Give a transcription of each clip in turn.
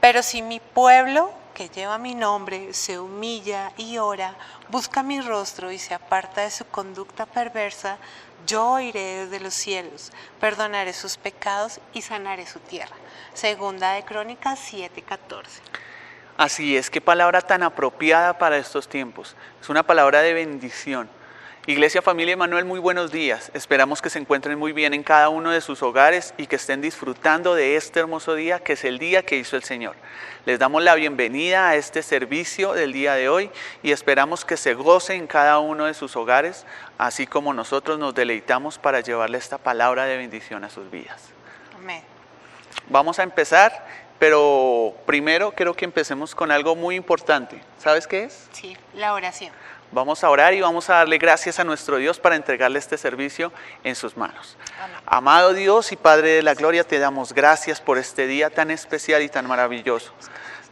Pero si mi pueblo, que lleva mi nombre, se humilla y ora, busca mi rostro y se aparta de su conducta perversa, yo oiré desde los cielos, perdonaré sus pecados y sanaré su tierra. Segunda de Crónicas 7:14. Así es, qué palabra tan apropiada para estos tiempos. Es una palabra de bendición. Iglesia, familia Emanuel, muy buenos días. Esperamos que se encuentren muy bien en cada uno de sus hogares y que estén disfrutando de este hermoso día, que es el día que hizo el Señor. Les damos la bienvenida a este servicio del día de hoy y esperamos que se gocen en cada uno de sus hogares, así como nosotros nos deleitamos para llevarle esta palabra de bendición a sus vidas. Amén. Vamos a empezar, pero primero quiero que empecemos con algo muy importante. ¿Sabes qué es? Sí, la oración. Vamos a orar y vamos a darle gracias a nuestro Dios para entregarle este servicio en sus manos. Amén. Amado Dios y Padre de la Gloria, te damos gracias por este día tan especial y tan maravilloso.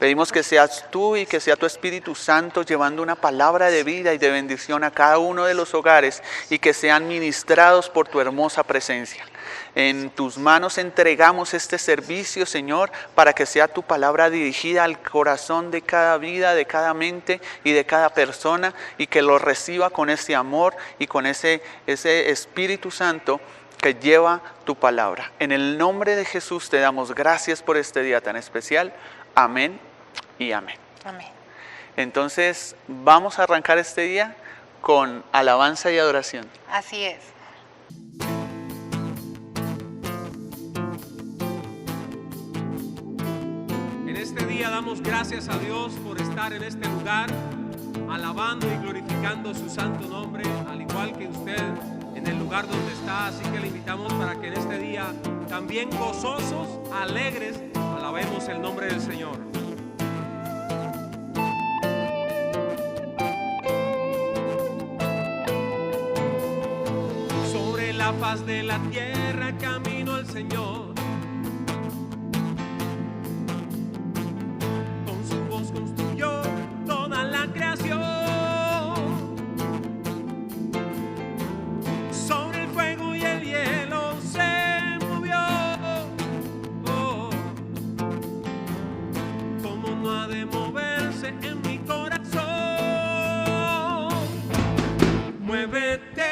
Pedimos que seas tú y que sea tu Espíritu Santo llevando una palabra de vida y de bendición a cada uno de los hogares y que sean ministrados por tu hermosa presencia. En tus manos entregamos este servicio, Señor, para que sea tu palabra dirigida al corazón de cada vida, de cada mente y de cada persona y que lo reciba con ese amor y con ese Espíritu Santo que lleva tu palabra. En el nombre de Jesús te damos gracias por este día tan especial. Amén y amén. Amén. Entonces vamos a arrancar este día con alabanza y adoración. Así es. En este día damos gracias a Dios por estar en este lugar, alabando y glorificando su santo nombre, al igual que usted en el lugar donde está. Así que le invitamos para que en este día, también gozosos, alegres, alabemos el nombre del Señor. Sobre la faz de la tierra camino al Señor. Con su voz construyó toda la creación. Sobre el fuego y el hielo se movió. Oh, ¿cómo no ha de moverse en mi corazón? Muévete.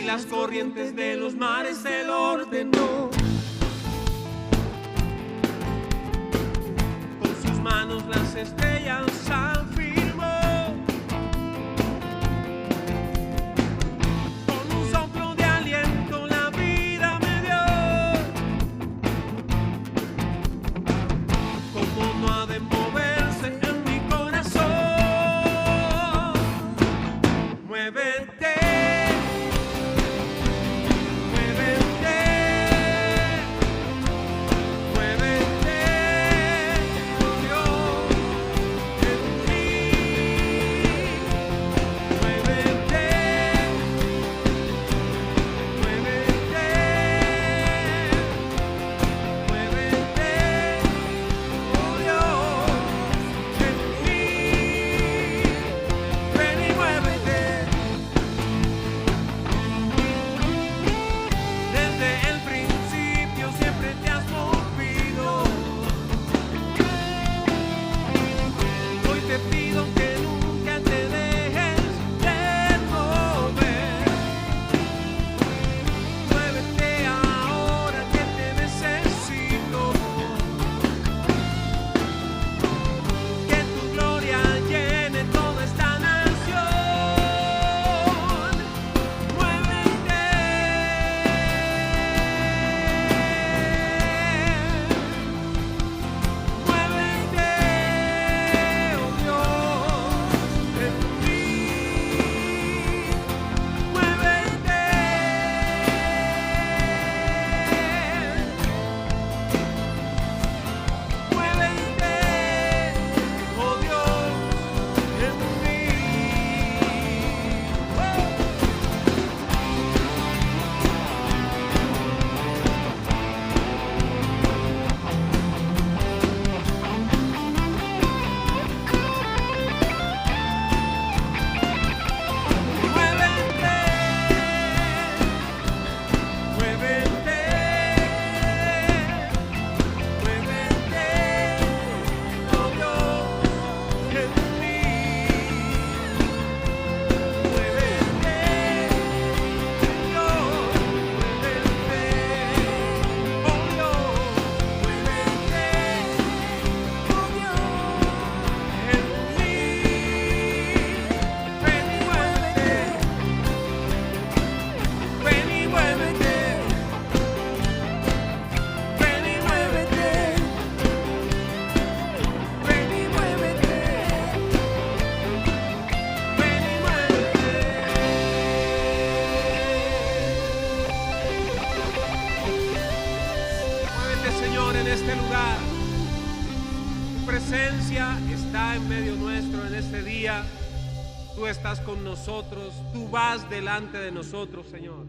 Las corrientes de los mares Él ordenó. Con sus manos las estrellas afirmó. Con un soplo de aliento la vida me dio. ¿Cómo no ha de moverse en mi corazón? Muévete. Muévete. este lugar. Tu presencia está en medio nuestro en este día. Tú estás con nosotros, tú vas delante de nosotros, Señor.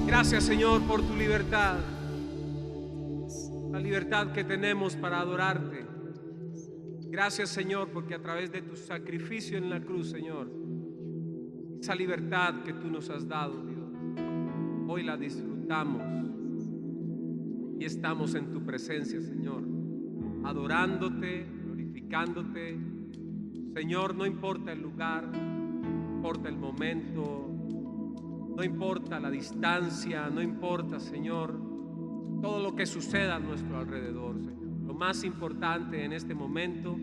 Gracias, Señor, por tu libertad. La libertad que tenemos para adorarte. Gracias, Señor, porque a través de tu sacrificio en la cruz, Señor, esa libertad que tú nos has dado, Dios, hoy la disfrutamos y estamos en tu presencia, Señor, adorándote, glorificándote. Señor, no importa el lugar, no importa el momento, no importa la distancia, no importa, Señor, todo lo que suceda a nuestro alrededor, Señor. Lo más importante en este momento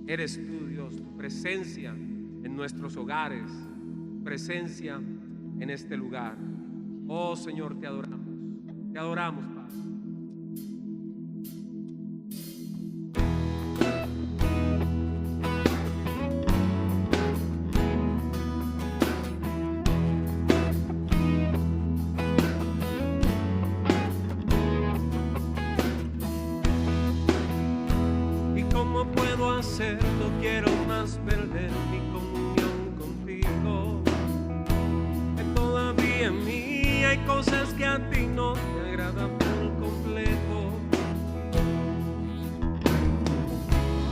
eres tú, Dios, tu presencia en nuestros hogares, tu presencia en este lugar. Oh, Señor, te adoramos, Padre. No quiero más perder mi comunión contigo. Que todavía en mí hay cosas que a ti no te agradan por completo.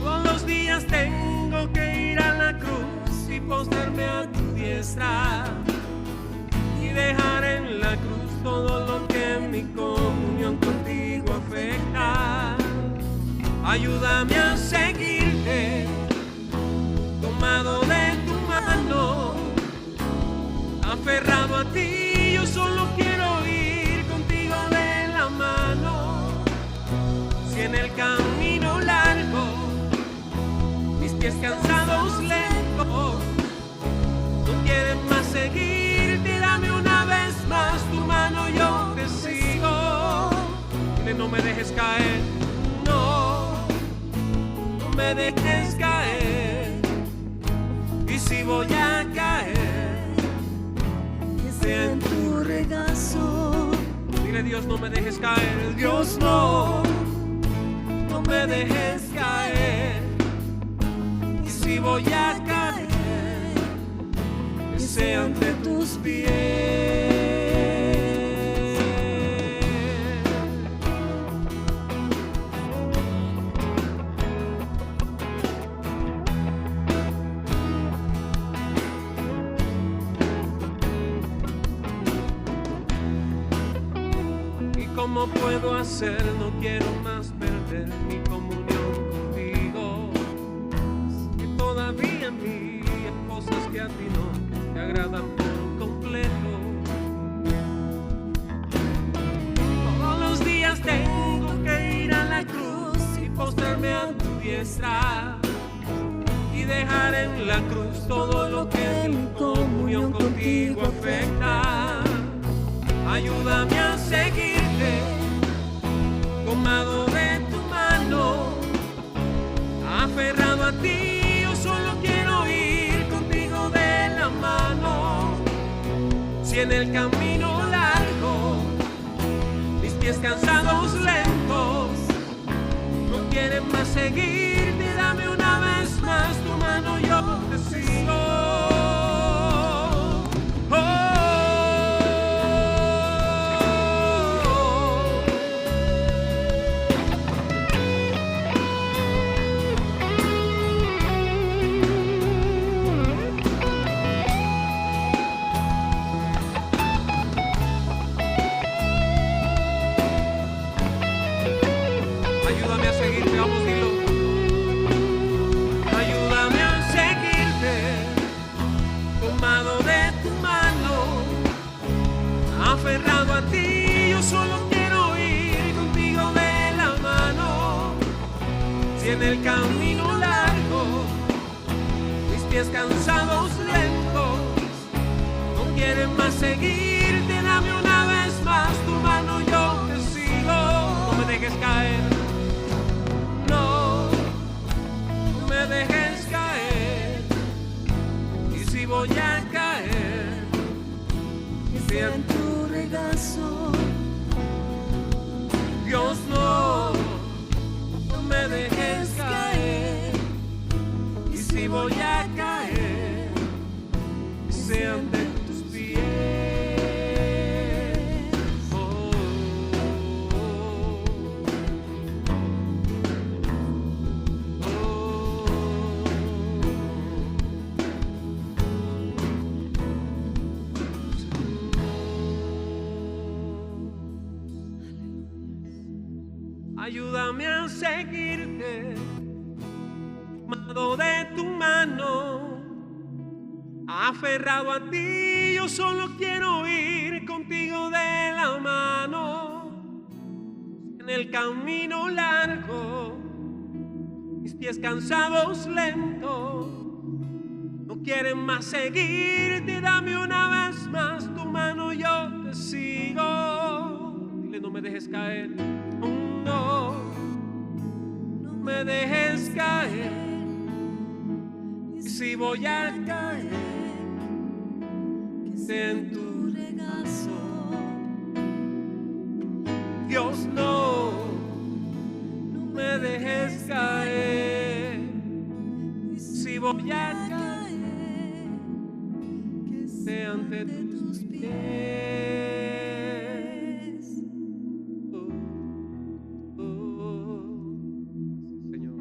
Todos los días tengo que ir a la cruz y postrarme a tu diestra y dejar en la cruz todo lo que mi comunión contigo afecta. Ayúdame a seguirte, tomado de tu mano, aferrado a ti. Yo solo quiero ir contigo de la mano. Si en el camino largo mis pies cansados lentos no quieren más seguirte, dame una vez más tu mano, yo te sigo. Dile, no me dejes caer, no me dejes caer, y si voy a caer, que sea en tu regazo. Dile, Dios, no me dejes caer, Dios, no me dejes caer, y si voy a caer, que sea ante tus pies. ¿Cómo puedo hacer? No quiero más perder mi comunión contigo. Que todavía en mí hay cosas que a ti no te agradan por completo. Todos los días tengo que ir a la cruz y postrarme a tu diestra y dejar en la cruz todo lo que mi comunión contigo afecta. Ayúdame a seguirte, tomado de tu mano, aferrado a ti. Yo solo quiero ir contigo de la mano. Si en el camino largo mis pies cansados lentos no quieren más seguirte, dame una vez más tu mano, yo te sigo. Ayúdame a seguirte, vamos, dilo. Ayúdame a seguirte, tomado de tu mano, aferrado a ti. Yo solo quiero ir contigo de la mano. Si en el camino largo mis pies cansados lentos no quieren más seguirte, dame una vez más tu mano, yo te sigo. No me dejes caer, no me dejes caer, y si voy a caer, que sea en tu regazo. Dios, no me dejes caer, y si voy a caer, que sea ante tus pies. ayúdame a seguirte, tomado de tu mano, aferrado a ti. Yo solo quiero ir contigo de la mano, en el camino largo, mis pies cansados lentos no quieren más seguirte. Dame una vez más tu mano, yo te sigo. Dile, no me dejes caer, no, no me dejes caer. Y si voy a caer, que sea en tu regazo. Dios, no, no me dejes caer. Y si voy a caer, que sea ante tus pies. Señor,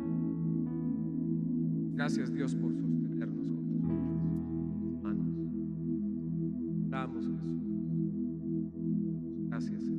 gracias Dios por sostenernos con tus manos. Damos Jesús. Gracias Señor.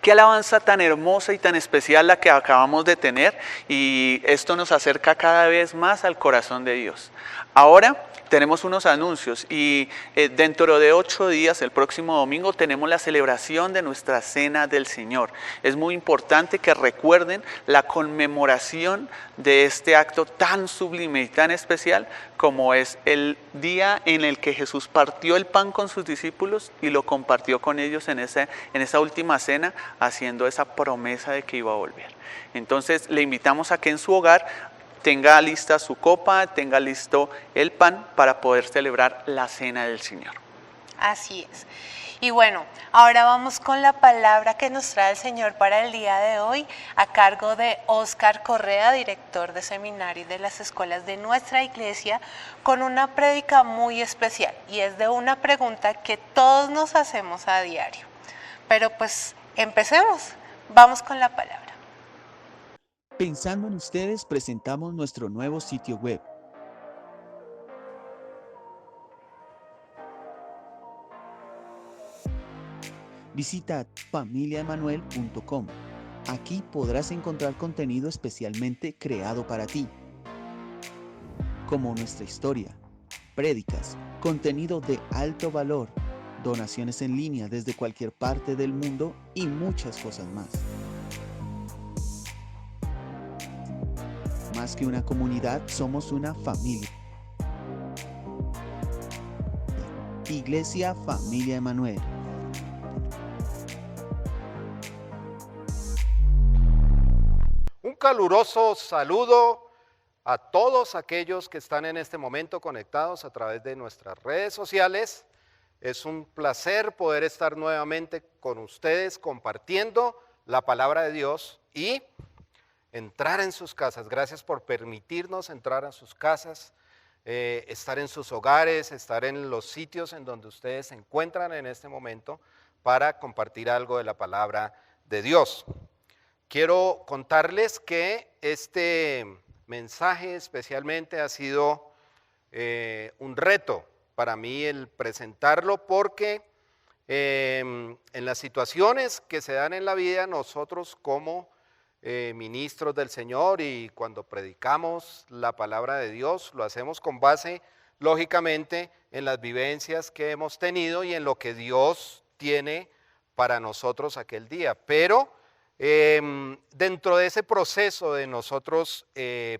Qué alabanza tan hermosa y tan especial la que acabamos de tener, y esto nos acerca cada vez más al corazón de Dios. Ahora tenemos unos anuncios y dentro de 8 días, el próximo domingo, tenemos la celebración de nuestra Cena del Señor. Es muy importante que recuerden la conmemoración de este acto tan sublime y tan especial como es el día en el que Jesús partió el pan con sus discípulos y lo compartió con ellos en esa última cena, haciendo esa promesa de que iba a volver. Entonces le invitamos a que en su hogar tenga lista su copa, tenga listo el pan para poder celebrar la Cena del Señor. Así es. Y bueno, ahora vamos con la palabra que nos trae el Señor para el día de hoy, a cargo de Óscar Correa, director de seminario de las escuelas de nuestra iglesia, con una prédica muy especial, y es de una pregunta que todos nos hacemos a diario. Pero pues empecemos, vamos con la palabra. Pensando en ustedes, presentamos nuestro nuevo sitio web. Visita familiaemanuel.com. Aquí podrás encontrar contenido especialmente creado para ti, como nuestra historia, prédicas, contenido de alto valor, donaciones en línea desde cualquier parte del mundo y muchas cosas más. Más que una comunidad, somos una familia. Iglesia Familia Emanuel. Un caluroso saludo a todos aquellos que están en este momento conectados a través de nuestras redes sociales. Es un placer poder estar nuevamente con ustedes compartiendo la palabra de Dios y entrar en sus casas. Gracias por permitirnos entrar a sus casas, estar en sus hogares, estar en los sitios en donde ustedes se encuentran en este momento para compartir algo de la palabra de Dios. Quiero contarles que este mensaje especialmente ha sido un reto para mí el presentarlo, porque en las situaciones que se dan en la vida, nosotros como ministros del Señor, y cuando predicamos la palabra de Dios, lo hacemos con base, lógicamente, en las vivencias que hemos tenido y en lo que Dios tiene para nosotros aquel día. Pero dentro de ese proceso de nosotros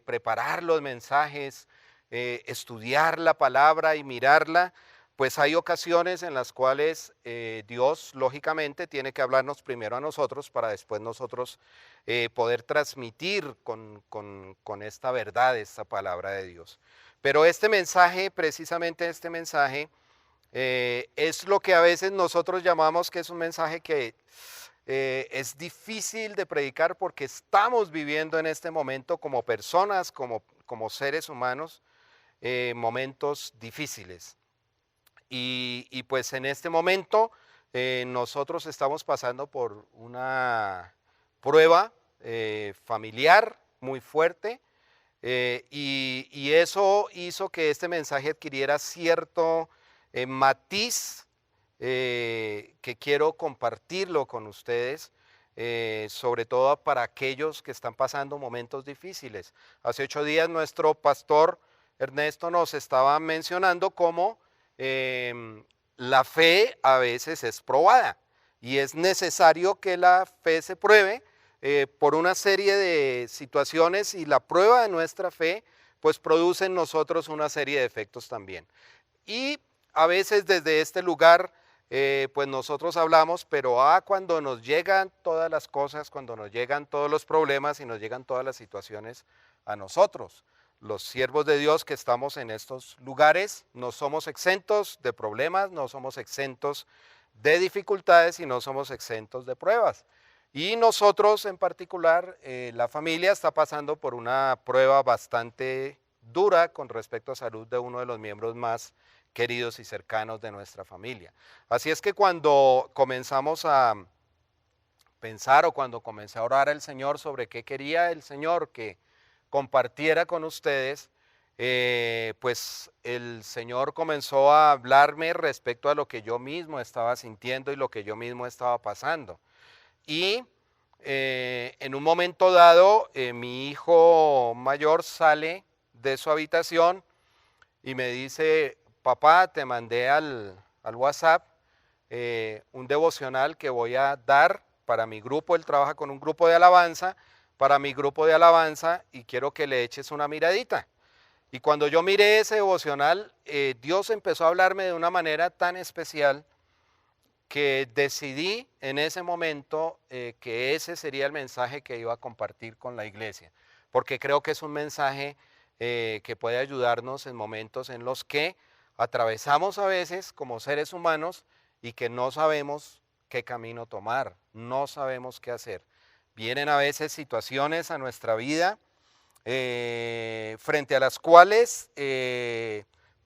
preparar los mensajes, estudiar la palabra y mirarla, pues hay ocasiones en las cuales Dios, lógicamente, tiene que hablarnos primero a nosotros para después nosotros poder transmitir con esta verdad, esta palabra de Dios. Pero este mensaje, precisamente este mensaje, es lo que a veces nosotros llamamos que es un mensaje que es difícil de predicar, porque estamos viviendo en este momento como personas, como seres humanos, momentos difíciles. Y pues en este momento nosotros estamos pasando por una prueba familiar muy fuerte, y eso hizo que este mensaje adquiriera cierto matiz que quiero compartirlo con ustedes, sobre todo para aquellos que están pasando momentos difíciles. Hace 8 días nuestro pastor Ernesto nos estaba mencionando cómo la fe a veces es probada y es necesario que la fe se pruebe por una serie de situaciones, y la prueba de nuestra fe pues produce en nosotros una serie de efectos también. Y a veces desde este lugar pues nosotros hablamos, pero cuando nos llegan todas las cosas, cuando nos llegan todos los problemas y nos llegan todas las situaciones a nosotros, los siervos de Dios que estamos en estos lugares, no somos exentos de problemas, no somos exentos de dificultades y no somos exentos de pruebas. Y nosotros en particular, la familia está pasando por una prueba bastante dura con respecto a salud de uno de los miembros más queridos y cercanos de nuestra familia. Así es que cuando comenzamos a pensar, o cuando comencé a orar al Señor sobre qué quería el Señor que compartiera con ustedes, pues el Señor comenzó a hablarme respecto a lo que yo mismo estaba sintiendo y lo que yo mismo estaba pasando. Y en un momento dado, mi hijo mayor sale de su habitación y me dice: papá, te mandé al WhatsApp un devocional que voy a dar para mi grupo. Él trabaja con un grupo de alabanza, para mi grupo de alabanza, y quiero que le eches una miradita. Y cuando yo miré ese devocional, Dios empezó a hablarme de una manera tan especial que decidí en ese momento que ese sería el mensaje que iba a compartir con la iglesia, porque creo que es un mensaje que puede ayudarnos en momentos en los que atravesamos a veces como seres humanos y que no sabemos qué camino tomar, no sabemos qué hacer. Vienen a veces situaciones a nuestra vida frente a las cuales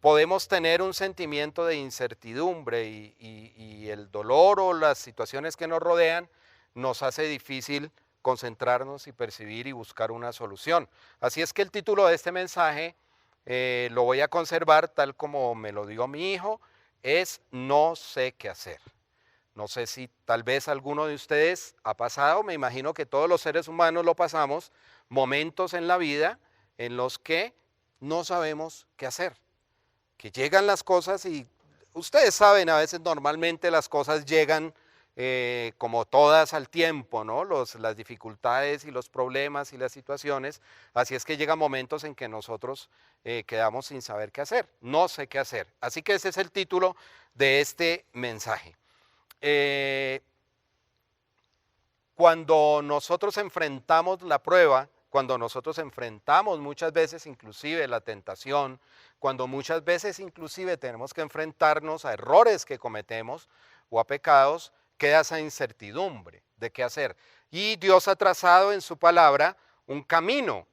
podemos tener un sentimiento de incertidumbre, y el dolor o las situaciones que nos rodean nos hace difícil concentrarnos y percibir y buscar una solución. Así es que el título de este mensaje lo voy a conservar tal como me lo dio mi hijo, es No sé qué hacer. No sé si tal vez alguno de ustedes ha pasado, me imagino que todos los seres humanos lo pasamos, momentos en la vida en los que no sabemos qué hacer, que llegan las cosas y ustedes saben, a veces normalmente las cosas llegan como todas al tiempo, ¿no? Las dificultades y los problemas y las situaciones, así es que llegan momentos en que nosotros quedamos sin saber qué hacer, no sé qué hacer. Así que ese es el título de este mensaje. Cuando nosotros enfrentamos la prueba, cuando nosotros enfrentamos muchas veces inclusive la tentación, cuando muchas veces inclusive tenemos que enfrentarnos a errores que cometemos o a pecados, queda esa incertidumbre de qué hacer. Y Dios ha trazado en su palabra un camino,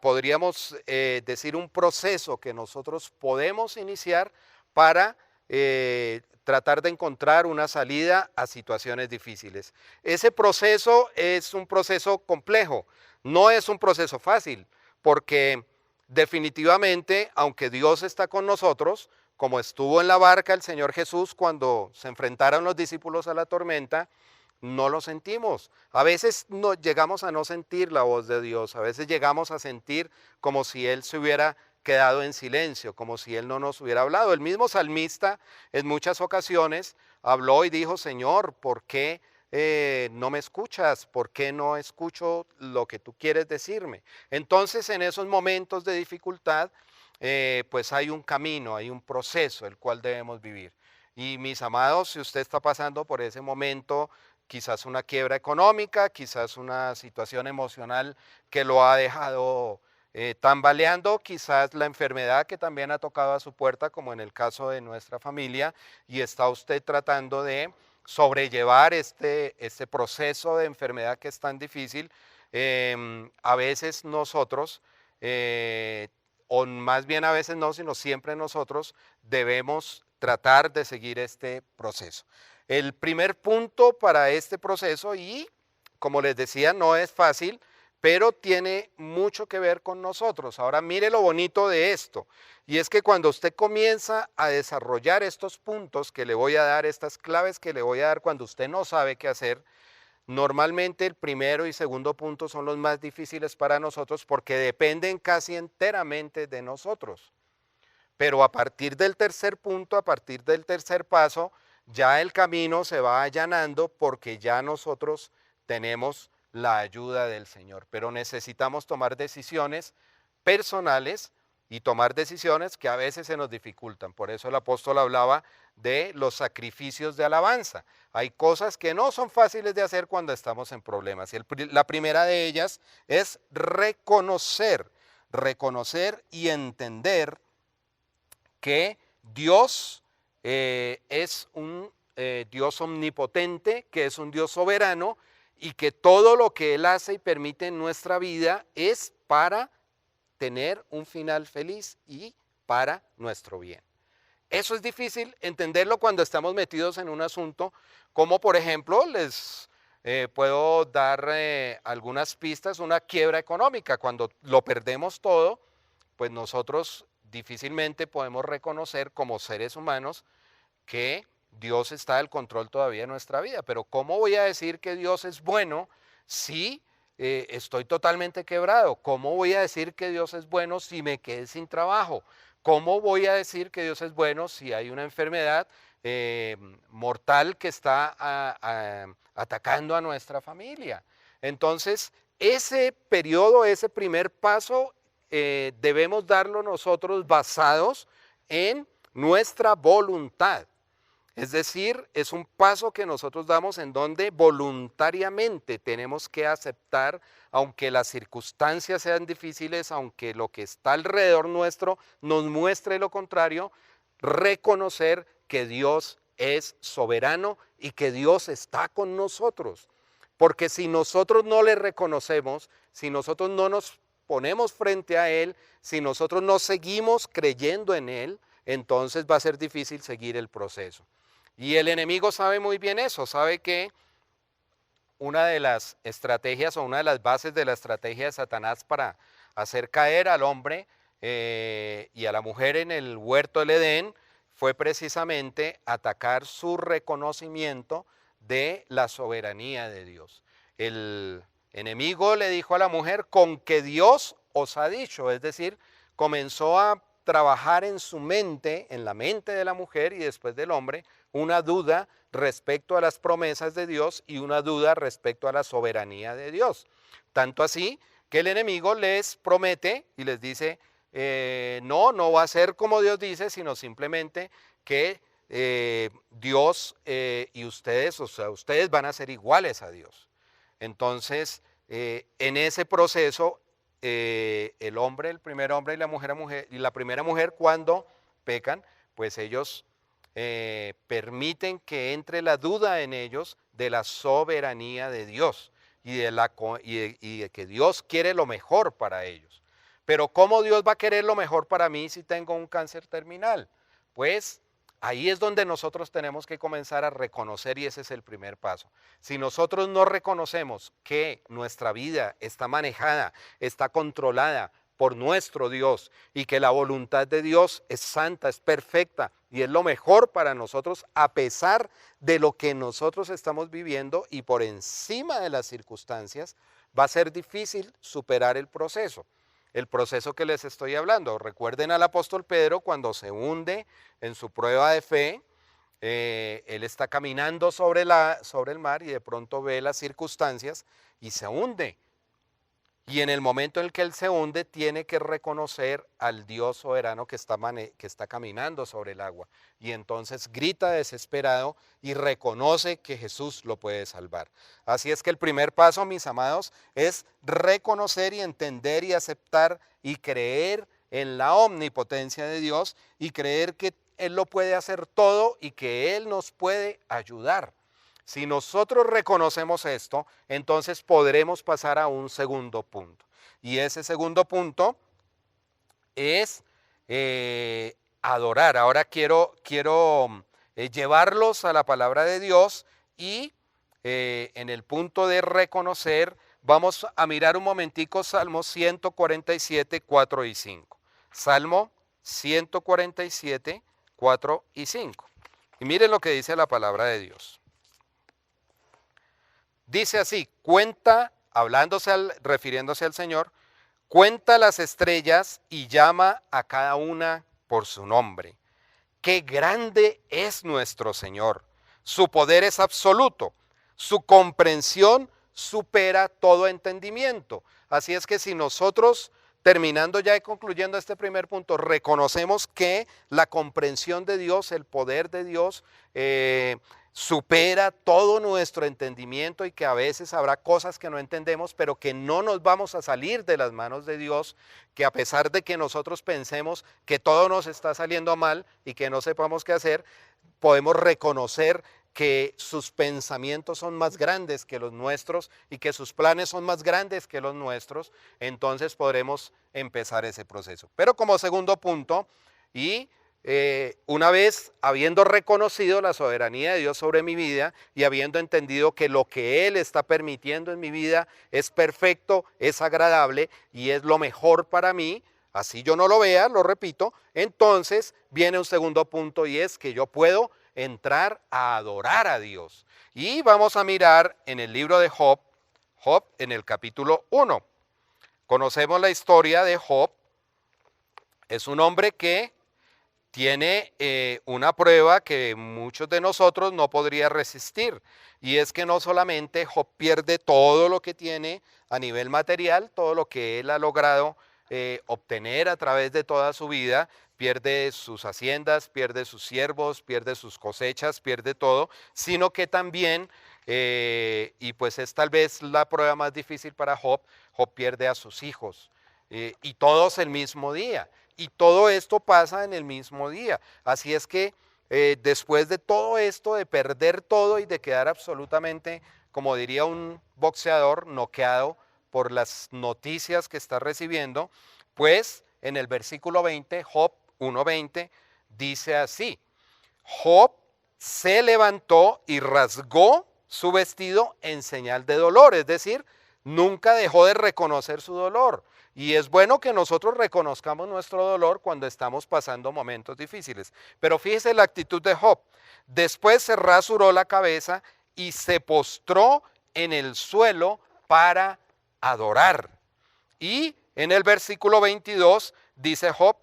podríamos decir un proceso que nosotros podemos iniciar para tratar de encontrar una salida a situaciones difíciles. Ese proceso es un proceso complejo, no es un proceso fácil, porque definitivamente, aunque Dios está con nosotros, como estuvo en la barca el Señor Jesús cuando se enfrentaron los discípulos a la tormenta, no lo sentimos. A veces llegamos a no sentir la voz de Dios, a veces llegamos a sentir como si Él se hubiera quedado en silencio, como si Él no nos hubiera hablado. El mismo salmista en muchas ocasiones habló y dijo: Señor, ¿por qué no me escuchas? ¿Por qué no escucho lo que tú quieres decirme? Entonces, en esos momentos de dificultad, pues hay un camino, hay un proceso el cual debemos vivir. Y mis amados, si usted está pasando por ese momento, quizás una quiebra económica, quizás una situación emocional que lo ha dejado tambaleando, quizás la enfermedad que también ha tocado a su puerta, como en el caso de nuestra familia, y está usted tratando de sobrellevar este proceso de enfermedad que es tan difícil, a veces nosotros, o más bien a veces no, sino siempre nosotros debemos tratar de seguir este proceso. El primer punto para este proceso, y como les decía, no es fácil, pero tiene mucho que ver con nosotros. Ahora mire lo bonito de esto, y es que cuando usted comienza a desarrollar estos puntos que le voy a dar, estas claves que le voy a dar cuando usted no sabe qué hacer, normalmente el primero y segundo punto son los más difíciles para nosotros porque dependen casi enteramente de nosotros. Pero a partir del tercer punto, a partir del tercer paso, ya el camino se va allanando porque ya nosotros tenemos la ayuda del Señor. Pero necesitamos tomar decisiones personales y tomar decisiones que a veces se nos dificultan. Por eso el apóstol hablaba de los sacrificios de alabanza. Hay cosas que no son fáciles de hacer cuando estamos en problemas. Y la primera de ellas es reconocer y entender que Dios es un Dios omnipotente, que es un Dios soberano y que todo lo que Él hace y permite en nuestra vida es para tener un final feliz y para nuestro bien. Eso es difícil entenderlo cuando estamos metidos en un asunto como, por ejemplo, les puedo dar algunas pistas, una quiebra económica. Cuando lo perdemos todo, pues nosotros difícilmente podemos reconocer como seres humanos que Dios está al control todavía de nuestra vida. Pero ¿cómo voy a decir que Dios es bueno si estoy totalmente quebrado? ¿Cómo voy a decir que Dios es bueno si me quedé sin trabajo? ¿Cómo voy a decir que Dios es bueno si hay una enfermedad mortal que está atacando a nuestra familia? Entonces, ese periodo, ese primer paso, debemos darlo nosotros basados en nuestra voluntad. Es decir, es un paso que nosotros damos en donde voluntariamente tenemos que aceptar, aunque las circunstancias sean difíciles, aunque lo que está alrededor nuestro nos muestre lo contrario, reconocer que Dios es soberano y que Dios está con nosotros. Porque si nosotros no le reconocemos, si nosotros no nos ponemos frente a Él, si nosotros no seguimos creyendo en Él, entonces va a ser difícil seguir el proceso. Y el enemigo sabe muy bien eso, sabe que una de las estrategias o una de las bases de la estrategia de Satanás para hacer caer al hombre y a la mujer en el huerto del Edén fue precisamente atacar su reconocimiento de la soberanía de Dios. El enemigo le dijo a la mujer, con que Dios os ha dicho, es decir, comenzó a trabajar en su mente, en la mente de la mujer y después del hombre, una duda respecto a las promesas de Dios y una duda respecto a la soberanía de Dios. Tanto así que el enemigo les promete y les dice, no va a ser como Dios dice, sino simplemente que Dios y ustedes, o sea, ustedes van a ser iguales a Dios. Entonces, en ese proceso, el hombre, el primer hombre y la primera mujer, cuando pecan, pues ellos permiten que entre la duda en ellos de la soberanía de Dios y de que Dios quiere lo mejor para ellos. Pero ¿cómo Dios va a querer lo mejor para mí si tengo un cáncer terminal? Pues ahí es donde nosotros tenemos que comenzar a reconocer y ese es el primer paso. Si nosotros no reconocemos que nuestra vida está manejada, está controlada por nuestro Dios y que la voluntad de Dios es santa, es perfecta y es lo mejor para nosotros a pesar de lo que nosotros estamos viviendo y por encima de las circunstancias, va a ser difícil superar el proceso que les estoy hablando. Recuerden al apóstol Pedro cuando se hunde en su prueba de fe, él está caminando sobre el mar y de pronto ve las circunstancias y se hunde. Y en el momento en el que él se hunde, tiene que reconocer al Dios soberano que está caminando sobre el agua. Y entonces grita desesperado y reconoce que Jesús lo puede salvar. Así es que el primer paso, mis amados, es reconocer y entender y aceptar y creer en la omnipotencia de Dios y creer que Él lo puede hacer todo y que Él nos puede ayudar. Si nosotros reconocemos esto, entonces podremos pasar a un segundo punto. Y ese segundo punto es adorar. Ahora quiero llevarlos a la palabra de Dios y en el punto de reconocer, vamos a mirar un momentico Salmo 147, 4 y 5. Salmo 147, 4 y 5. Y miren lo que dice la palabra de Dios. Dice así, cuenta, refiriéndose al Señor, cuenta las estrellas y llama a cada una por su nombre. ¡Qué grande es nuestro Señor! Su poder es absoluto, su comprensión supera todo entendimiento. Así es que si nosotros, terminando ya y concluyendo este primer punto, reconocemos que la comprensión de Dios, el poder de Dios, supera todo nuestro entendimiento y que a veces habrá cosas que no entendemos, pero que no nos vamos a salir de las manos de Dios, que a pesar de que nosotros pensemos que todo nos está saliendo mal y que no sepamos qué hacer, podemos reconocer que sus pensamientos son más grandes que los nuestros y que sus planes son más grandes que los nuestros, entonces podremos empezar ese proceso. Pero como segundo punto, una vez habiendo reconocido la soberanía de Dios sobre mi vida y habiendo entendido que lo que Él está permitiendo en mi vida es perfecto, es agradable y es lo mejor para mí, así yo no lo vea, lo repito, entonces viene un segundo punto y es que yo puedo entrar a adorar a Dios. Y vamos a mirar en el libro de Job en el capítulo 1. Conocemos la historia de Job. Es un hombre que tiene una prueba que muchos de nosotros no podría resistir, y es que no solamente Job pierde todo lo que tiene a nivel material, todo lo que él ha logrado obtener a través de toda su vida, pierde sus haciendas, pierde sus siervos, pierde sus cosechas, pierde todo, sino que también, y pues es tal vez la prueba más difícil para Job, Job pierde a sus hijos, y todos el mismo día. Y todo esto pasa en el mismo día. Así es que después de todo esto, de perder todo y de quedar absolutamente, como diría un boxeador, noqueado por las noticias que está recibiendo, pues en el versículo 20, Job 1:20, dice así: Job se levantó y rasgó su vestido en señal de dolor, es decir, nunca dejó de reconocer su dolor. Y es bueno que nosotros reconozcamos nuestro dolor cuando estamos pasando momentos difíciles. Pero fíjese la actitud de Job. Después se rasuró la cabeza y se postró en el suelo para adorar. Y en el versículo 22 dice Job,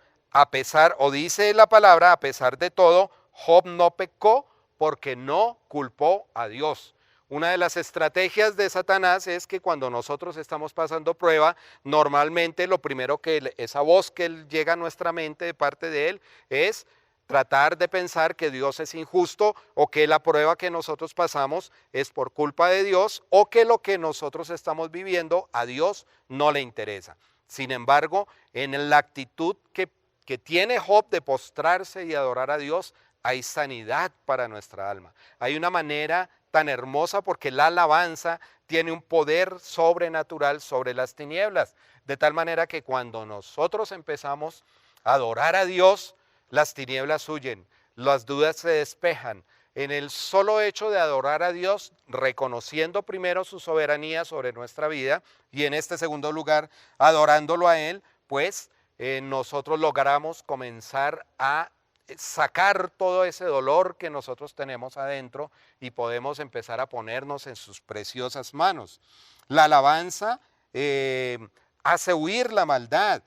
dice la palabra, a pesar de todo, Job no pecó porque no culpó a Dios. Una de las estrategias de Satanás es que cuando nosotros estamos pasando prueba, normalmente lo primero que esa voz que llega a nuestra mente de parte de él es tratar de pensar que Dios es injusto o que la prueba que nosotros pasamos es por culpa de Dios o que lo que nosotros estamos viviendo a Dios no le interesa. Sin embargo, en la actitud que tiene Job de postrarse y adorar a Dios, hay sanidad para nuestra alma. Hay una manera tan hermosa porque la alabanza tiene un poder sobrenatural sobre las tinieblas, de tal manera que cuando nosotros empezamos a adorar a Dios, las tinieblas huyen, las dudas se despejan. En el solo hecho de adorar a Dios, reconociendo primero su soberanía sobre nuestra vida y en este segundo lugar, adorándolo a Él, pues nosotros logramos comenzar a sacar todo ese dolor que nosotros tenemos adentro y podemos empezar a ponernos en sus preciosas manos. La alabanza hace huir la maldad.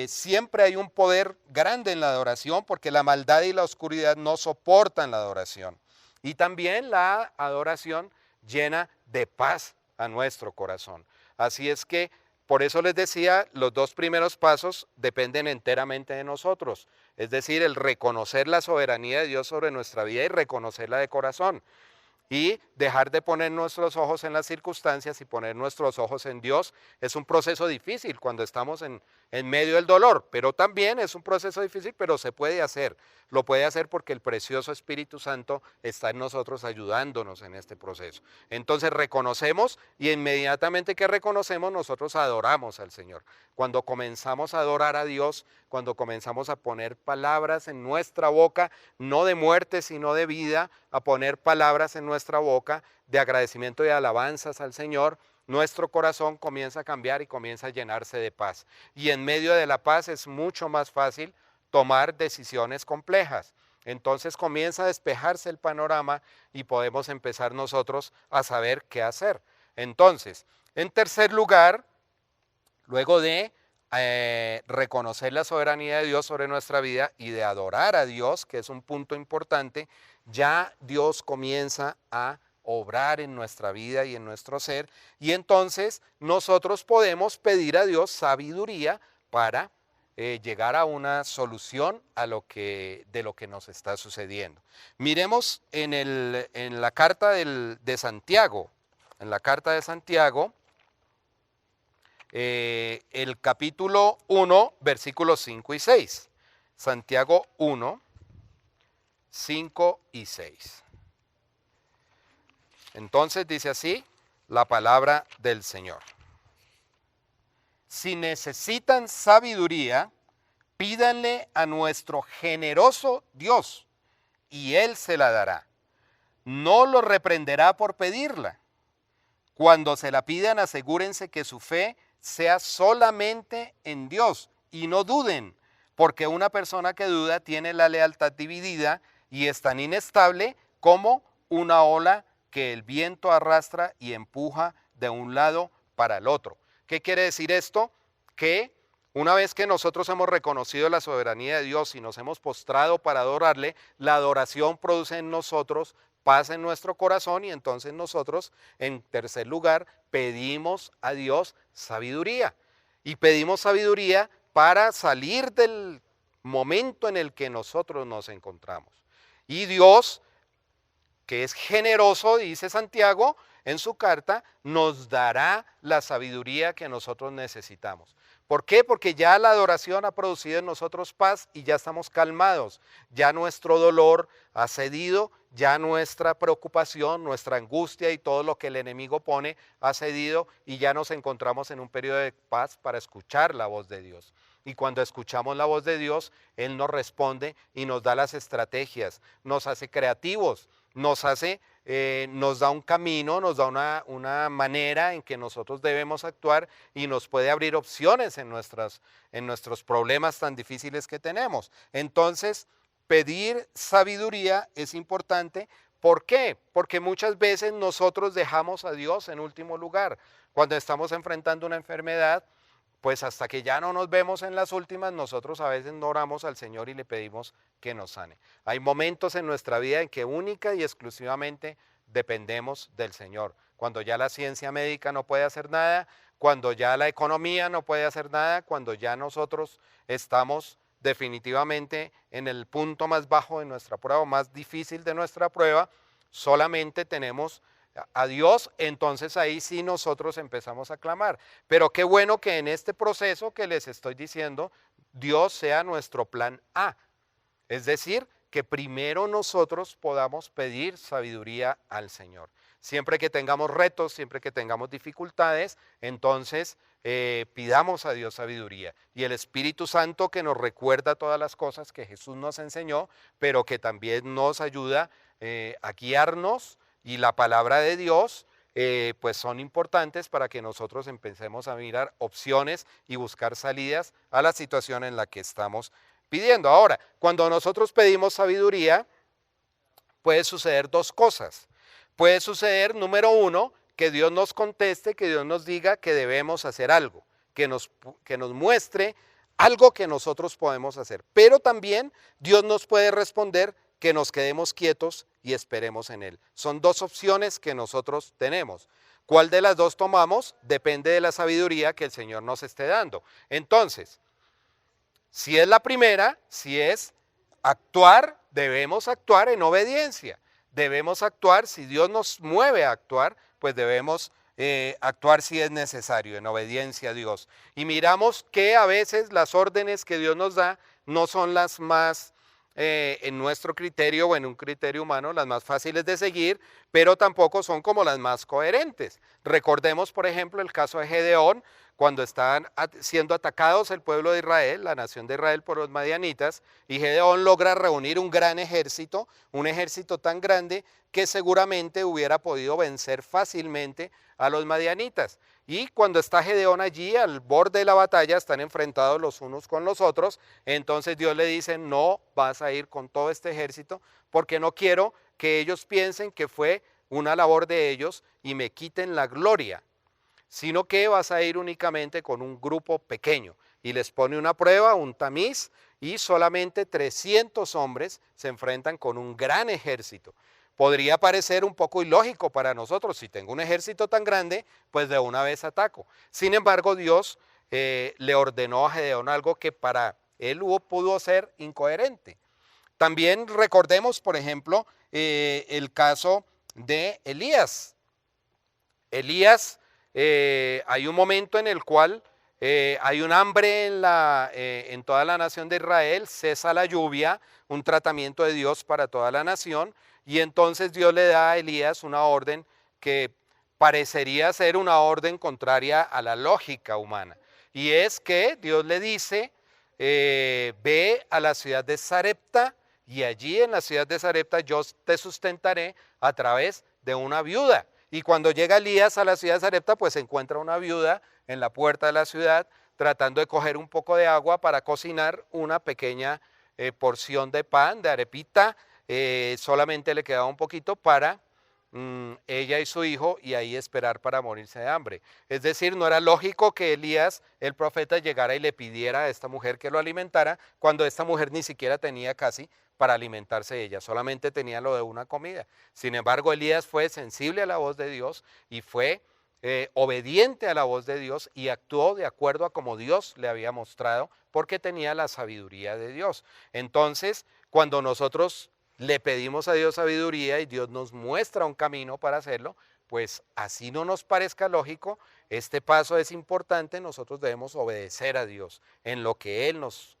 Siempre hay un poder grande en la adoración porque la maldad y la oscuridad no soportan la adoración. Y también la adoración llena de paz a nuestro corazón. Así es que por eso les decía, los dos primeros pasos dependen enteramente de nosotros. Es decir, el reconocer la soberanía de Dios sobre nuestra vida y reconocerla de corazón. Y dejar de poner nuestros ojos en las circunstancias y poner nuestros ojos en Dios es un proceso difícil cuando estamos en medio del dolor, pero también es un proceso difícil, pero se puede hacer. Lo puede hacer porque el precioso Espíritu Santo está en nosotros ayudándonos en este proceso. Entonces reconocemos y inmediatamente que reconocemos nosotros adoramos al Señor. Cuando comenzamos a adorar a Dios, cuando comenzamos a poner palabras en nuestra boca, no de muerte sino de vida, a poner palabras en nuestra boca de agradecimiento y alabanzas al Señor, nuestro corazón comienza a cambiar y comienza a llenarse de paz. Y en medio de la paz es mucho más fácil tomar decisiones complejas. Entonces comienza a despejarse el panorama y podemos empezar nosotros a saber qué hacer. Entonces, en tercer lugar, luego de reconocer la soberanía de Dios sobre nuestra vida y de adorar a Dios, que es un punto importante, ya Dios comienza a obrar en nuestra vida y en nuestro ser, y entonces nosotros podemos pedir a Dios sabiduría para llegar a una solución de lo que nos está sucediendo. Miremos en la carta de Santiago, el capítulo 1, versículos 5 y 6. Santiago 1, 5 y 6. Entonces dice así la palabra del Señor. Si necesitan sabiduría, pídanle a nuestro generoso Dios, y Él se la dará. No lo reprenderá por pedirla. Cuando se la pidan, asegúrense que su fe sea solamente en Dios, y no duden, porque una persona que duda tiene la lealtad dividida y es tan inestable como una ola que el viento arrastra y empuja de un lado para el otro. ¿Qué quiere decir esto? Que una vez que nosotros hemos reconocido la soberanía de Dios y nos hemos postrado para adorarle, la adoración produce en nosotros paz en nuestro corazón, y entonces nosotros, en tercer lugar, pedimos a Dios sabiduría. Y pedimos sabiduría para salir del momento en el que nosotros nos encontramos. Y Dios, que es generoso, dice Santiago en su carta, nos dará la sabiduría que nosotros necesitamos. ¿Por qué? Porque ya la adoración ha producido en nosotros paz y ya estamos calmados. Ya nuestro dolor ha cedido, ya nuestra preocupación, nuestra angustia y todo lo que el enemigo pone ha cedido, y ya nos encontramos en un periodo de paz para escuchar la voz de Dios. Y cuando escuchamos la voz de Dios, Él nos responde y nos da las estrategias, nos hace creativos, nos da un camino, nos da una manera en que nosotros debemos actuar, y nos puede abrir opciones en nuestros problemas tan difíciles que tenemos. Entonces, pedir sabiduría es importante. ¿Por qué? Porque muchas veces nosotros dejamos a Dios en último lugar. Cuando estamos enfrentando una enfermedad, pues hasta que ya no nos vemos en las últimas, nosotros a veces no oramos al Señor y le pedimos que nos sane. Hay momentos en nuestra vida en que única y exclusivamente dependemos del Señor. Cuando ya la ciencia médica no puede hacer nada, cuando ya la economía no puede hacer nada, cuando ya nosotros estamos definitivamente en el punto más bajo de nuestra prueba, más difícil de nuestra prueba, solamente tenemos a Dios, entonces ahí sí nosotros empezamos a clamar. Pero qué bueno que en este proceso que les estoy diciendo, Dios sea nuestro plan A. Es decir, que primero nosotros podamos pedir sabiduría al Señor. Siempre que tengamos retos, siempre que tengamos dificultades, entonces pidamos a Dios sabiduría. Y el Espíritu Santo, que nos recuerda todas las cosas que Jesús nos enseñó, pero que también nos ayuda a guiarnos, y la palabra de Dios, pues son importantes para que nosotros empecemos a mirar opciones y buscar salidas a la situación en la que estamos pidiendo. Ahora, cuando nosotros pedimos sabiduría, puede suceder dos cosas. Puede suceder, número uno, que Dios nos conteste, que Dios nos diga que debemos hacer algo, que nos muestre algo que nosotros podemos hacer. Pero también Dios nos puede responder que nos quedemos quietos y esperemos en Él. Son dos opciones que nosotros tenemos. ¿Cuál de las dos tomamos? Depende de la sabiduría que el Señor nos esté dando. Entonces, si es la primera, si es actuar, debemos actuar en obediencia. Debemos actuar, si Dios nos mueve a actuar, pues debemos actuar si es necesario, en obediencia a Dios. Y miramos que a veces las órdenes que Dios nos da no son las más en nuestro criterio o en un criterio humano las más fáciles de seguir, pero tampoco son como las más coherentes. Recordemos, por ejemplo, el caso de Gedeón, cuando están siendo atacados el pueblo de Israel, la nación de Israel por los madianitas, y Gedeón logra reunir un gran ejército, un ejército tan grande que seguramente hubiera podido vencer fácilmente a los madianitas. Y cuando está Gedeón allí al borde de la batalla, están enfrentados los unos con los otros, entonces Dios le dice, no vas a ir con todo este ejército porque no quiero que ellos piensen que fue una labor de ellos y me quiten la gloria, sino que vas a ir únicamente con un grupo pequeño. Y les pone una prueba, un tamiz, y solamente 300 hombres se enfrentan con un gran ejército. Podría parecer un poco ilógico para nosotros, si tengo un ejército tan grande, pues de una vez ataco. Sin embargo, Dios le ordenó a Gedeón algo que para él pudo ser incoherente. También recordemos, por ejemplo, el caso de Elías. Elías, hay un momento en el cual hay un hambre en toda la nación de Israel, cesa la lluvia, un tratamiento de Dios para toda la nación, y entonces Dios le da a Elías una orden que parecería ser una orden contraria a la lógica humana. Y es que Dios le dice, ve a la ciudad de Sarepta y allí en la ciudad de Sarepta yo te sustentaré a través de una viuda. Y cuando llega Elías a la ciudad de Sarepta, pues se encuentra una viuda en la puerta de la ciudad tratando de coger un poco de agua para cocinar una pequeña porción de pan, de arepita. Solamente le quedaba un poquito para ella y su hijo y ahí esperar para morirse de hambre. Es decir, no era lógico que Elías, el profeta, llegara y le pidiera a esta mujer que lo alimentara cuando esta mujer ni siquiera tenía casi para alimentarse ella, solamente tenía lo de una comida. Sin embargo, Elías fue sensible a la voz de Dios y fue obediente a la voz de Dios y actuó de acuerdo a como Dios le había mostrado porque tenía la sabiduría de Dios. Entonces, cuando nosotros le pedimos a Dios sabiduría y Dios nos muestra un camino para hacerlo, pues así no nos parezca lógico, este paso es importante, nosotros debemos obedecer a Dios en lo que Él nos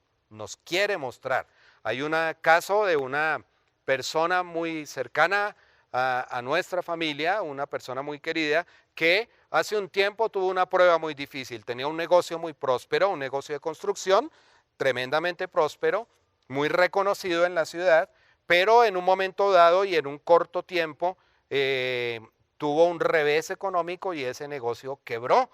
quiere mostrar. Hay un caso de una persona muy cercana a nuestra familia, una persona muy querida, que hace un tiempo tuvo una prueba muy difícil, tenía un negocio muy próspero, un negocio de construcción tremendamente próspero, muy reconocido en la ciudad, pero en un momento dado y en un corto tiempo tuvo un revés económico y ese negocio quebró.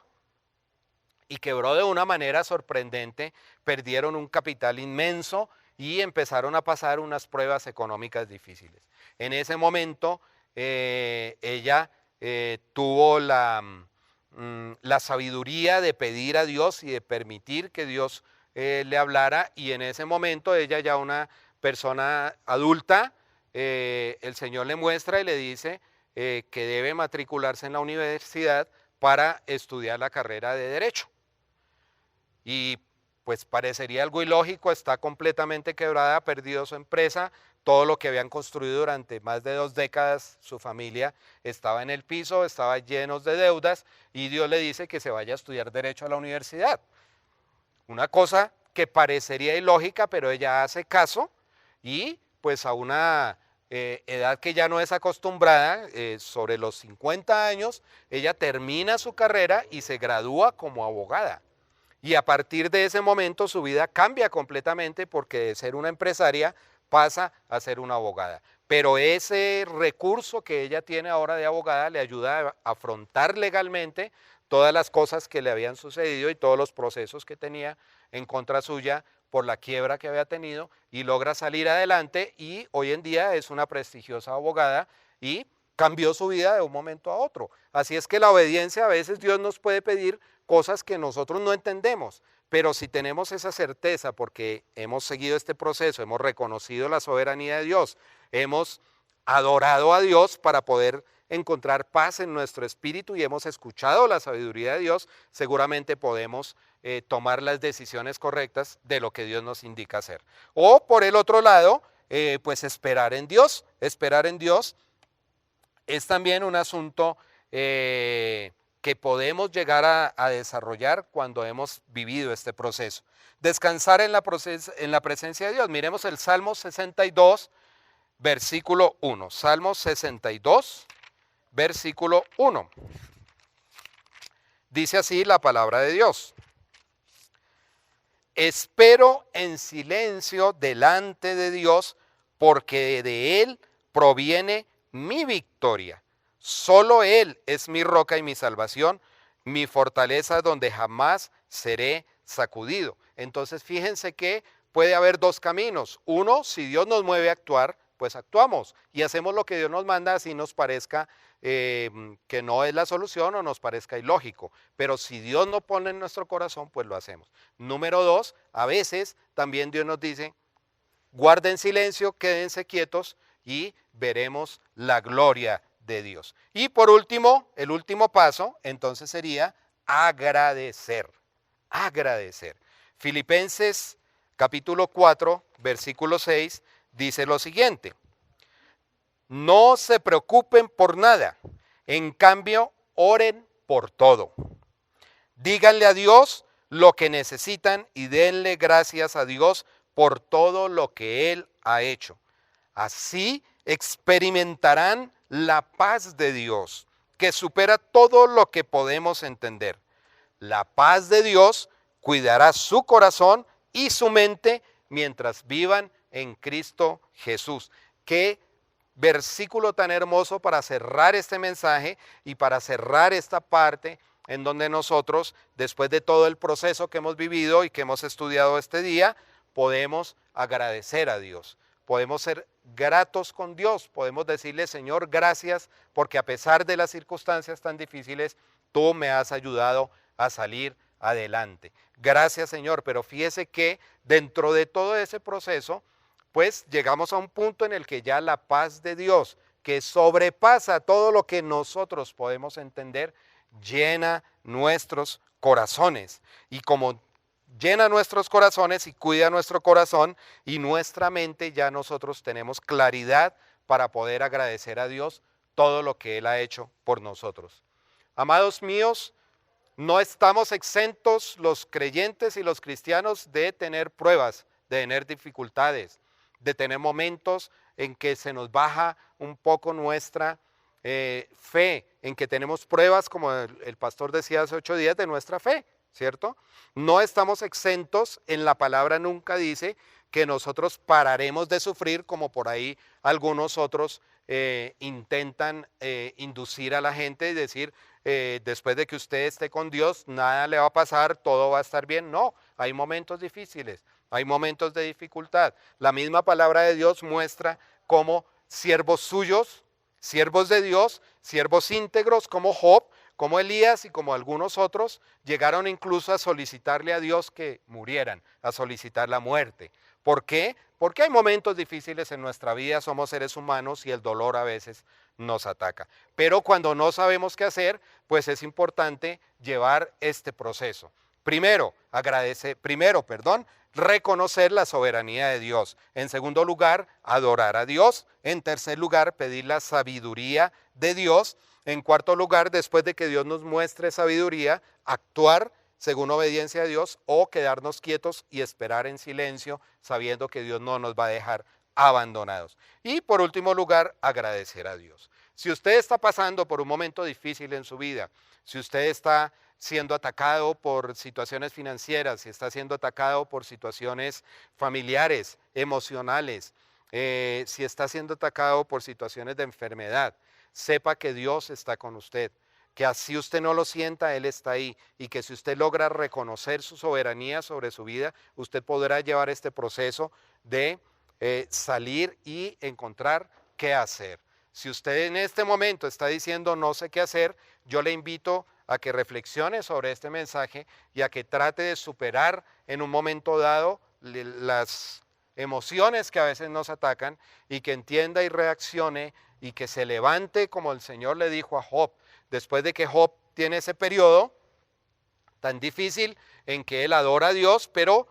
Y quebró de una manera sorprendente, perdieron un capital inmenso y empezaron a pasar unas pruebas económicas difíciles. En ese momento ella tuvo la sabiduría de pedir a Dios y de permitir que Dios le hablara, y en ese momento ella, ya una persona adulta, el Señor le muestra y le dice que debe matricularse en la universidad para estudiar la carrera de Derecho. Y pues parecería algo ilógico, está completamente quebrada, ha perdido su empresa, todo lo que habían construido durante más de 2 décadas, su familia estaba en el piso, estaba llenos de deudas, y Dios le dice que se vaya a estudiar Derecho a la universidad. Una cosa que parecería ilógica, pero ella hace caso, y pues a una edad que ya no es acostumbrada, sobre los 50 años, ella termina su carrera y se gradúa como abogada. Y a partir de ese momento su vida cambia completamente, porque de ser una empresaria pasa a ser una abogada. Pero ese recurso que ella tiene ahora de abogada le ayuda a afrontar legalmente todas las cosas que le habían sucedido y todos los procesos que tenía en contra suya por la quiebra que había tenido, y logra salir adelante y hoy en día es una prestigiosa abogada y cambió su vida de un momento a otro. Así es que la obediencia, a veces Dios nos puede pedir cosas que nosotros no entendemos, pero si tenemos esa certeza porque hemos seguido este proceso, hemos reconocido la soberanía de Dios, hemos adorado a Dios para poder encontrar paz en nuestro espíritu y hemos escuchado la sabiduría de Dios, seguramente podemos tomar las decisiones correctas de lo que Dios nos indica hacer. O por el otro lado, pues esperar en Dios. Esperar en Dios es también un asunto que que podemos llegar a desarrollar cuando hemos vivido este proceso. Descansar en la presencia de Dios. Miremos el Salmo 62, versículo 1. Salmo 62, versículo 1. Dice así la palabra de Dios. Espero en silencio delante de Dios, porque de Él proviene mi victoria. Solo Él es mi roca y mi salvación, mi fortaleza donde jamás seré sacudido. Entonces fíjense que puede haber dos caminos. Uno, si Dios nos mueve a actuar, pues actuamos y hacemos lo que Dios nos manda, así nos parezca que no es la solución o nos parezca ilógico. Pero si Dios no pone en nuestro corazón, pues lo hacemos. Número dos, a veces también Dios nos dice, guarden silencio, quédense quietos y veremos la gloria de Dios. Y por último, el último paso, entonces sería agradecer. Agradecer. Filipenses capítulo 4, versículo 6, dice lo siguiente. No se preocupen por nada, en cambio, oren por todo. Díganle a Dios lo que necesitan y denle gracias a Dios por todo lo que Él ha hecho. Así experimentarán la paz de Dios, que supera todo lo que podemos entender. La paz de Dios cuidará su corazón y su mente mientras vivan en Cristo Jesús. Qué versículo tan hermoso para cerrar este mensaje y para cerrar esta parte en donde nosotros, después de todo el proceso que hemos vivido y que hemos estudiado este día, podemos agradecer a Dios. Podemos ser gratos con Dios, podemos decirle, Señor, gracias, porque a pesar de las circunstancias tan difíciles, tú me has ayudado a salir adelante. Gracias, Señor, pero fíjese que dentro de todo ese proceso, pues llegamos a un punto en el que ya la paz de Dios, que sobrepasa todo lo que nosotros podemos entender, llena nuestros corazones. Y como llena nuestros corazones y cuida nuestro corazón y nuestra mente, ya nosotros tenemos claridad para poder agradecer a Dios todo lo que Él ha hecho por nosotros. Amados míos, no estamos exentos los creyentes y los cristianos de tener pruebas, de tener dificultades, de tener momentos en que se nos baja un poco nuestra fe, en que tenemos pruebas, como el pastor decía hace 8 días, de nuestra fe, ¿cierto? No estamos exentos, en la palabra nunca dice que nosotros pararemos de sufrir, como por ahí algunos otros intentan inducir a la gente y decir, después de que usted esté con Dios, nada le va a pasar, todo va a estar bien. No, hay momentos difíciles, hay momentos de dificultad. La misma palabra de Dios muestra cómo siervos suyos, siervos de Dios, siervos íntegros como Job, como Elías y como algunos otros, llegaron incluso a solicitarle a Dios que murieran, a solicitar la muerte. ¿Por qué? Porque hay momentos difíciles en nuestra vida, somos seres humanos y el dolor a veces nos ataca. Pero cuando no sabemos qué hacer, pues es importante llevar este proceso. Primero, reconocer la soberanía de Dios. En segundo lugar, adorar a Dios. En tercer lugar, pedir la sabiduría de Dios. En cuarto lugar, después de que Dios nos muestre sabiduría, actuar según obediencia a Dios o quedarnos quietos y esperar en silencio, sabiendo que Dios no nos va a dejar abandonados. Y por último lugar, agradecer a Dios. Si usted está pasando por un momento difícil en su vida, si usted está siendo atacado por situaciones financieras, si está siendo atacado por situaciones familiares, emocionales, si está siendo atacado por situaciones de enfermedad, sepa que Dios está con usted, que así usted no lo sienta, Él está ahí, y que si usted logra reconocer su soberanía sobre su vida, usted podrá llevar este proceso de salir y encontrar qué hacer. Si usted en este momento está diciendo no sé qué hacer, yo le invito a que reflexione sobre este mensaje y a que trate de superar en un momento dado las emociones que a veces nos atacan y que entienda y reaccione y que se levante como el Señor le dijo a Job, después de que Job tiene ese periodo tan difícil en que él adora a Dios, pero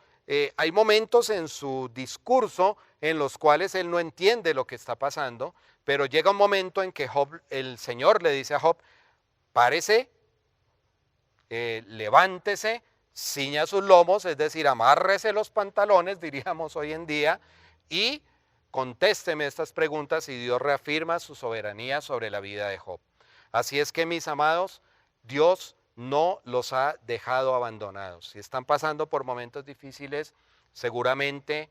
hay momentos en su discurso en los cuales él no entiende lo que está pasando, pero llega un momento en que el Señor le dice a Job, párese levántese, ciña sus lomos, es decir, amárrese los pantalones, diríamos hoy en día, y contésteme estas preguntas y Dios reafirma su soberanía sobre la vida de Job. Así es que, mis amados, Dios no los ha dejado abandonados. Si están pasando por momentos difíciles, seguramente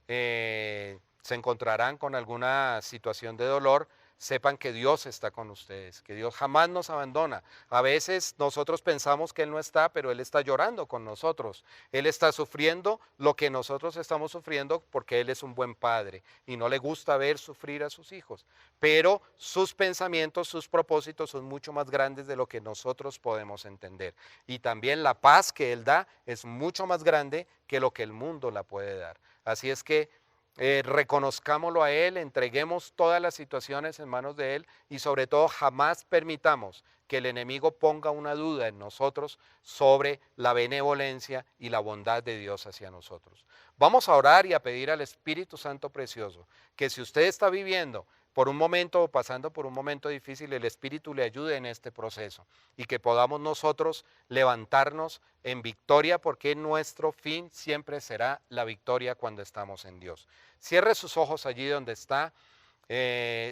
se encontrarán con alguna situación de dolor. Sepan que Dios está con ustedes, que Dios jamás nos abandona. A veces nosotros pensamos que Él no está, pero Él está llorando con nosotros. Él está sufriendo lo que nosotros estamos sufriendo porque Él es un buen padre y no le gusta ver sufrir a sus hijos. Pero sus pensamientos, sus propósitos son mucho más grandes de lo que nosotros podemos entender. Y también la paz que Él da es mucho más grande que lo que el mundo la puede dar. Así es que reconozcámoslo a Él, entreguemos todas las situaciones en manos de Él y sobre todo jamás permitamos que el enemigo ponga una duda en nosotros sobre la benevolencia y la bondad de Dios hacia nosotros. Vamos a orar y a pedir al Espíritu Santo precioso que si usted está viviendo por un momento o pasando por un momento difícil, el Espíritu le ayude en este proceso y que podamos nosotros levantarnos en victoria, porque nuestro fin siempre será la victoria cuando estamos en Dios. Cierre sus ojos allí donde está.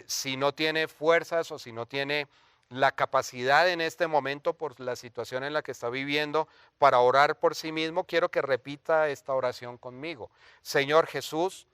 Si no tiene fuerzas o si no tiene la capacidad en este momento por la situación en la que está viviendo para orar por sí mismo, quiero que repita esta oración conmigo. Señor Jesús,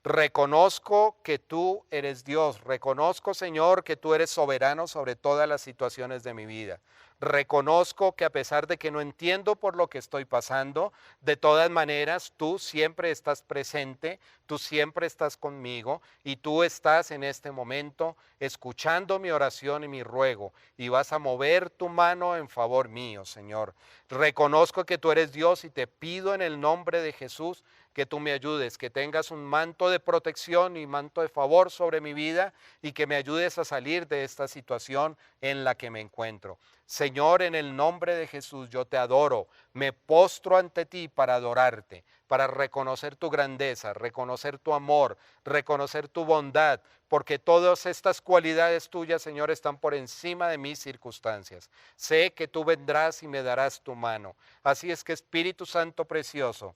reconozco que tú eres Dios, reconozco, Señor, que tú eres soberano sobre todas las situaciones de mi vida. Reconozco que a pesar de que no entiendo por lo que estoy pasando, de todas maneras tú siempre estás presente, tú siempre estás conmigo y tú estás en este momento escuchando mi oración y mi ruego y vas a mover tu mano en favor mío, Señor. Reconozco que tú eres Dios y te pido en el nombre de Jesús que tú me ayudes, que tengas un manto de protección y manto de favor sobre mi vida y que me ayudes a salir de esta situación en la que me encuentro. Señor, en el nombre de Jesús yo te adoro, me postro ante ti para adorarte, para reconocer tu grandeza, reconocer tu amor, reconocer tu bondad, porque todas estas cualidades tuyas, Señor, están por encima de mis circunstancias. Sé que tú vendrás y me darás tu mano. Así es que, Espíritu Santo precioso,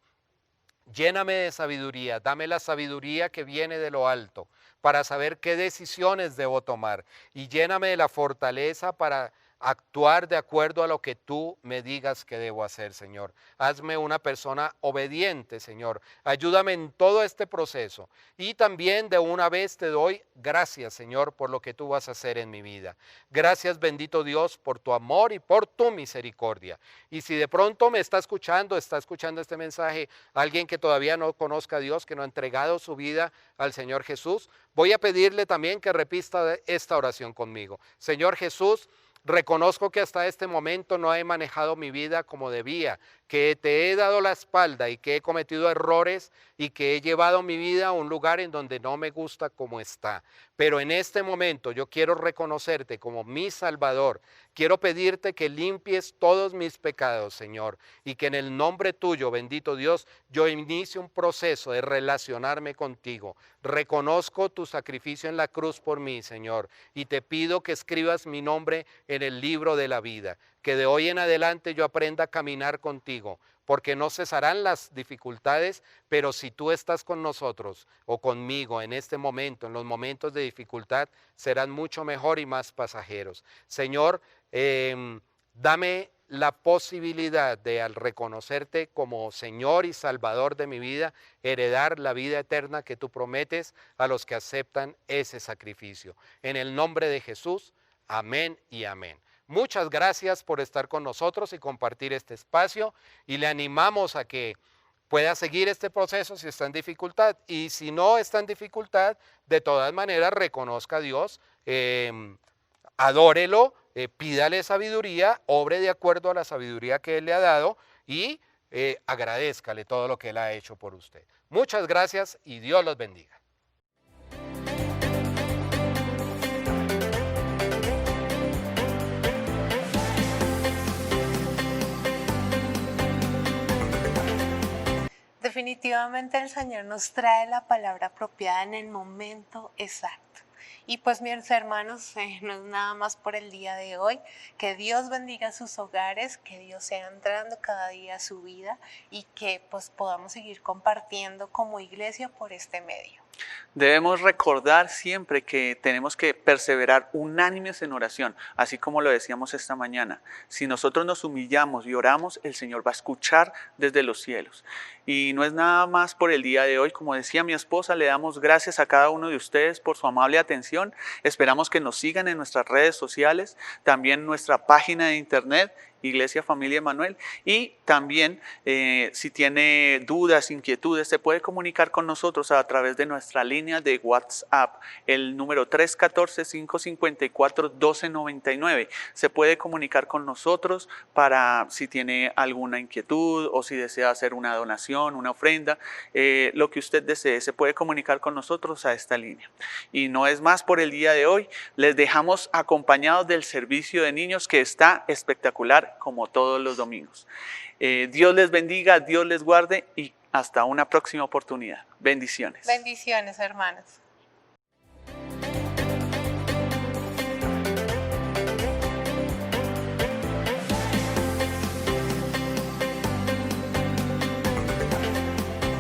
lléname de sabiduría, dame la sabiduría que viene de lo alto para saber qué decisiones debo tomar y lléname de la fortaleza para actuar de acuerdo a lo que tú me digas que debo hacer, Señor. Hazme una persona obediente, Señor. Ayúdame en todo este proceso. Y también de una vez te doy gracias, Señor, por lo que tú vas a hacer en mi vida. Gracias, bendito Dios, por tu amor y por tu misericordia. Y si de pronto me está escuchando este mensaje, alguien que todavía no conozca a Dios, que no ha entregado su vida al Señor Jesús, voy a pedirle también que repita esta oración conmigo. Señor Jesús, reconozco que hasta este momento no he manejado mi vida como debía, que te he dado la espalda y que he cometido errores y que he llevado mi vida a un lugar en donde no me gusta como está. Pero en este momento yo quiero reconocerte como mi Salvador. Quiero pedirte que limpies todos mis pecados, Señor, y que en el nombre tuyo, bendito Dios, yo inicie un proceso de relacionarme contigo. Reconozco tu sacrificio en la cruz por mí, Señor, y te pido que escribas mi nombre en el libro de la vida, que de hoy en adelante yo aprenda a caminar contigo, porque no cesarán las dificultades, pero si tú estás con nosotros o conmigo en este momento, en los momentos de dificultad, serán mucho mejor y más pasajeros. Señor, dame la posibilidad de, al reconocerte como Señor y Salvador de mi vida, heredar la vida eterna que tú prometes a los que aceptan ese sacrificio. En el nombre de Jesús, amén y amén. Muchas gracias por estar con nosotros y compartir este espacio y le animamos a que pueda seguir este proceso si está en dificultad y si no está en dificultad, de todas maneras reconozca a Dios, adórelo, pídale sabiduría, obre de acuerdo a la sabiduría que Él le ha dado y agradézcale todo lo que Él ha hecho por usted. Muchas gracias y Dios los bendiga. Definitivamente el Señor nos trae la palabra apropiada en el momento exacto. Y pues mis hermanos, no es nada más por el día de hoy. Que Dios bendiga sus hogares, que Dios sea entrando cada día a su vida y que pues podamos seguir compartiendo como iglesia por este medio. Debemos recordar siempre que tenemos que perseverar unánimes en oración, así como lo decíamos esta mañana. Si nosotros nos humillamos y oramos, el Señor va a escuchar desde los cielos. Y no es nada más por el día de hoy. Como decía mi esposa, le damos gracias a cada uno de ustedes por su amable atención. Esperamos que nos sigan en nuestras redes sociales, también nuestra página de internet, Iglesia Familia Emanuel, y también si tiene dudas, inquietudes, se puede comunicar con nosotros a través de nuestra línea de WhatsApp, el número 314-554-1299. Se puede comunicar con nosotros para si tiene alguna inquietud o si desea hacer una donación, una ofrenda, lo que usted desee, se puede comunicar con nosotros a esta línea. Y no es más por el día de hoy. Les dejamos acompañados del servicio de niños que está espectacular como todos los domingos. Dios les bendiga, Dios les guarde y hasta una próxima oportunidad. Bendiciones. Bendiciones, hermanos.